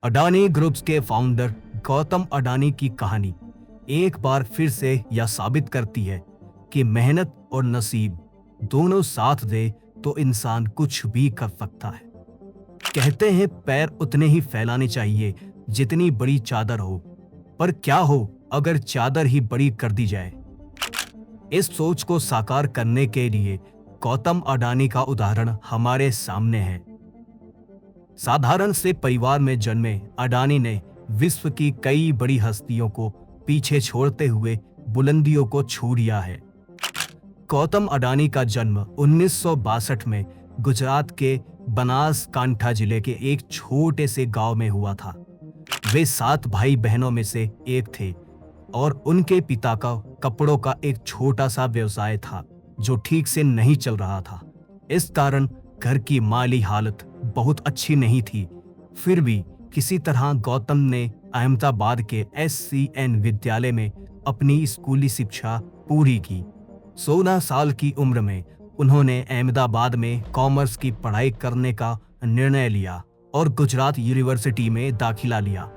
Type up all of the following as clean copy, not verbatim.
Adani groups के founder Gautam Adani की कहानी एक बार फिर से यह साबित करती है कि मेहनत और नसीब दोनों साथ दे तो इंसान कुछ भी कर सकता है। कहते हैं पैर उतने ही फैलाने चाहिए जितनी बड़ी चादर हो, पर क्या हो अगर चादर ही बड़ी कर दी जाए। इस सोच को साकार करने के लिए गौतम अडानी का उदाहरण हमारे सामने है। साधारण से परिवार में जन्मे अडानी ने विश्व की कई बड़ी हस्तियों को पीछे छोड़ते हुए बुलंदियों को छू लिया है। गौतम अडानी का जन्म 1962 में गुजरात के बनासकांठा जिले के एक छोटे से गांव में हुआ था। वे 7 भाई बहनों में से एक थे और उनके पिता का कपड़ों का एक छोटा सा व्यवसाय था जो ठीक से नहीं चल रहा था। इस कारण घर की माली हालत बहुत अच्छी नहीं थी। फिर भी किसी तरह गौतम ने अहमदाबाद के SCN विद्यालय में अपनी स्कूली शिक्षा पूरी की। 16 साल की उम्र में उन्होंने अहमदाबाद में कॉमर्स की पढ़ाई करने का निर्णय लिया और गुजरात यूनिवर्सिटी में दाखिला लिया।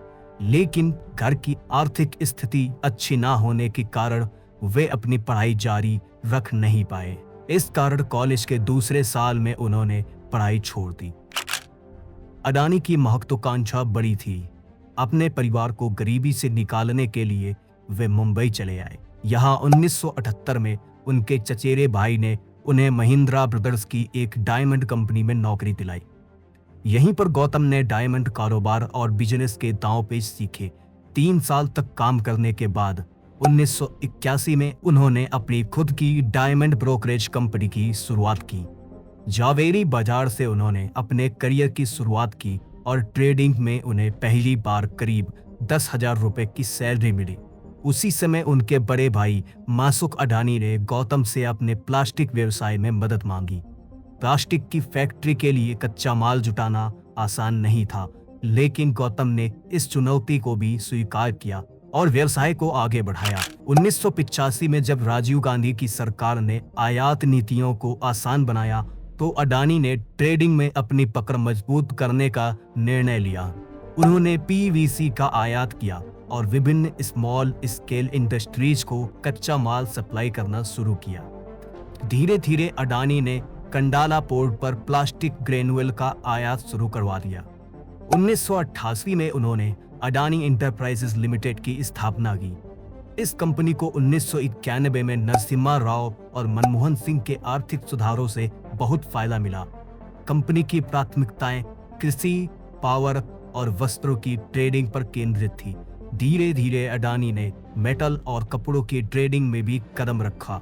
लेकिन घर की आर्थिक स्थिति अच्छी ना होने के कारण वे अपनी पढ़ाई जारी रख नहीं पाए। इस कारण कॉलेज के दूसरे साल में उन्होंने पढ़ाई छोड़ दी। अडानी की महत्वाकांक्षा बड़ी थी। अपने परिवार को गरीबी से निकालने के लिए वे मुंबई चले आए। यहाँ 1978 में उनके चचेरे भाई ने उन्हें महिंद्रा ब्रदर्स की एक डायमंड कंपनी में नौकरी दिलाई। यहीं पर गौतम ने डायमंड कारोबार और बिजनेस के दांव पेच सीखे। 3 साल तक काम करने के बाद 1981 में उन्होंने अपनी खुद की डायमंड ब्रोकरेज कंपनी की शुरुआत की। जावेरी बाजार से उन्होंने अपने करियर की शुरुआत की और ट्रेडिंग में उन्हें पहली बार करीब 10,000 रुपए की सैलरी मिली। उसी समय उनके बड़े भाई मासुक अडानी ने गौतम से अपने प्लास्टिक व्यवसाय में मदद मांगी। प्लास्टिक की फैक्ट्री के लिए कच्चा माल जुटाना आसान नहीं था, लेकिन गौतम ने इस चुनौती को भी स्वीकार किया और व्यवसाय को आगे बढ़ाया। 1985 में जब राजीव गांधी की सरकार ने आयात नीतियों को आसान बनाया तो अडानी ने ट्रेडिंग में अपनी पकड़ मजबूत करने का निर्णय लिया। उन्होंने PVC का आयात किया और विभिन्न स्मॉल स्केल इंडस्ट्रीज को कच्चा माल सप्लाई करना शुरू किया। धीरे धीरे अडानी ने कंडाला पोर्ट पर प्लास्टिक ग्रेनुअल का आयात शुरू करवा दिया। 1988 में उन्होंने अडानी इंटरप्राइजेज लिमिटेड की स्थापना की। इस कंपनी को 1991 में नरसिम्हा राव और मनमोहन सिंह के आर्थिक सुधारों से बहुत फायदा मिला। कंपनी की प्राथमिकताएं कृषि, पावर और वस्त्रों की ट्रेडिंग पर केंद्रित थी। धीरे धीरे अडानी ने मेटल और कपड़ों की ट्रेडिंग में भी कदम रखा।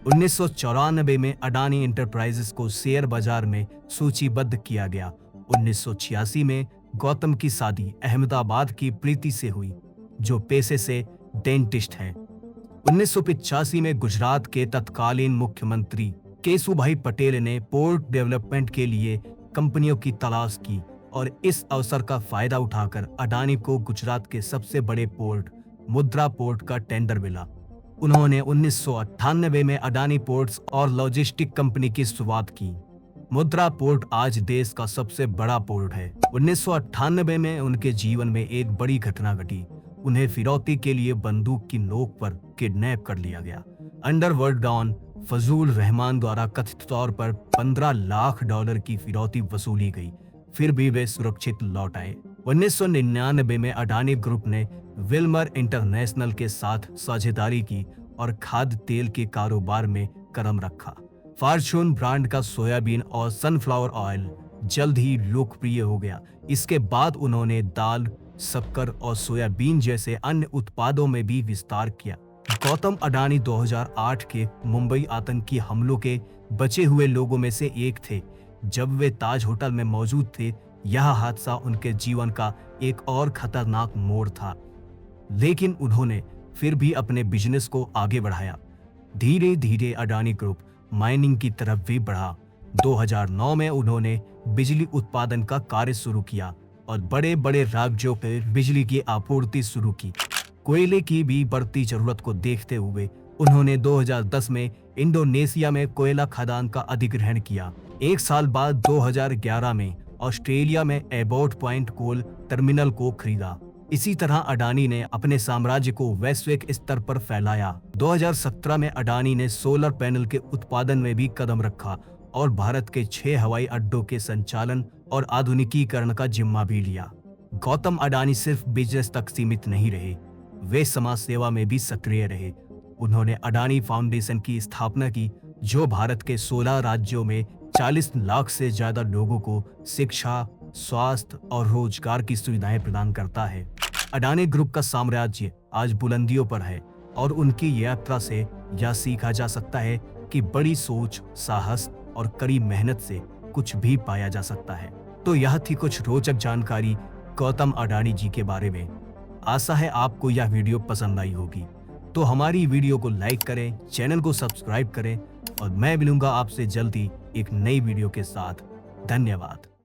1994 में अडानी इंटरप्राइजेस को शेयर बाजार में सूचीबद्ध किया गया। 1986 में गौतम की शादी अहमदाबाद की प्रीति से हुई, जो पेशे से डेंटिस्ट हैं। 1985 में गुजरात के तत्कालीन मुख्यमंत्री केशुभाई पटेल ने पोर्ट डेवलपमेंट के लिए कंपनियों की तलाश की और इस अवसर का फायदा उठाकर अडानी को गुजरात के सबसे बड़े पोर्ट मुद्रा पोर्ट का टेंडर मिला। उन्होंने 1998 में अडानी पोर्ट्स और लॉजिस्टिक कंपनी की शुरुआत की। मुद्रा पोर्ट आज देश का सबसे बड़ा पोर्ट है। 1998 में उनके जीवन में एक बड़ी घटना घटी। उन्हें फिरौती के लिए बंदूक की नोक पर किडनैप कर लिया गया। अंडरवर्ल्ड डॉन फजूल रहमान द्वारा कथित तौर पर $15 लाख की फिरौती वसूली गई, फिर भी वे सुरक्षित लौट आए। 1999 में अडानी ग्रुप ने विल्मर इंटरनेशनल के साथ साझेदारी की और खाद्य तेल के कारोबार में कदम रखा। फॉर्च्यून ब्रांड का सोयाबीन और सनफ्लावर ऑयल जल्द ही लोकप्रिय हो गया। इसके बाद उन्होंने दाल, शक्कर और सोयाबीन जैसे अन्य उत्पादों में भी विस्तार किया। गौतम अडानी 2008 के मुंबई आतंकी हमलों के बचे हुए लोगों में से एक थे। जब वे ताज होटल में मौजूद थे, यह हादसा उनके जीवन का एक और खतरनाक मोड़ था, लेकिन उन्होंने फिर भी अपने बिजनेस को आगे बढ़ाया। धीरे धीरे अडानी ग्रुप माइनिंग की तरफ भी बढ़ा। 2009 में उन्होंने बिजली उत्पादन का कार्य शुरू किया और बड़े बड़े राज्यों पर बिजली की आपूर्ति शुरू की। कोयले की भी बढ़ती जरूरत को देखते हुए उन्होंने 2010 में इंडोनेशिया में कोयला खदान का अधिग्रहण किया। एक साल बाद 2011 में ऑस्ट्रेलिया में एबॉट पॉइंट कोल टर्मिनल को खरीदा। इसी तरह अडानी ने अपने साम्राज्य को वैश्विक स्तर पर फैलाया। 2017 में अडानी ने सोलर पैनल के उत्पादन में भी कदम रखा और भारत के 6 हवाई अड्डों के संचालन और आधुनिकीकरण का जिम्मा भी लिया। गौतम अडानी सिर्फ बिजनेस तक सीमित नहीं रहे, वे समाज सेवा में भी सक्रिय रहे। उन्होंने अडानी फाउंडेशन की स्थापना की, जो भारत के 16 राज्यों में 40 लाख से ज्यादा लोगों को शिक्षा, स्वास्थ्य और रोजगार की सुविधाएं प्रदान करता है। अडानी ग्रुप का साम्राज्य आज बुलंदियों पर है और उनकी यात्रा से यह सीखा जा सकता है कि बड़ी सोच, साहस और कड़ी मेहनत से कुछ भी पाया जा सकता है। तो यह थी कुछ रोचक जानकारी गौतम अडानी जी के बारे में। आशा है आपको यह वीडियो पसंद आई होगी। तो हमारी वीडियो को लाइक करें, चैनल को सब्सक्राइब करें और मैं मिलूंगा आपसे जल्दी एक नई वीडियो के साथ। धन्यवाद।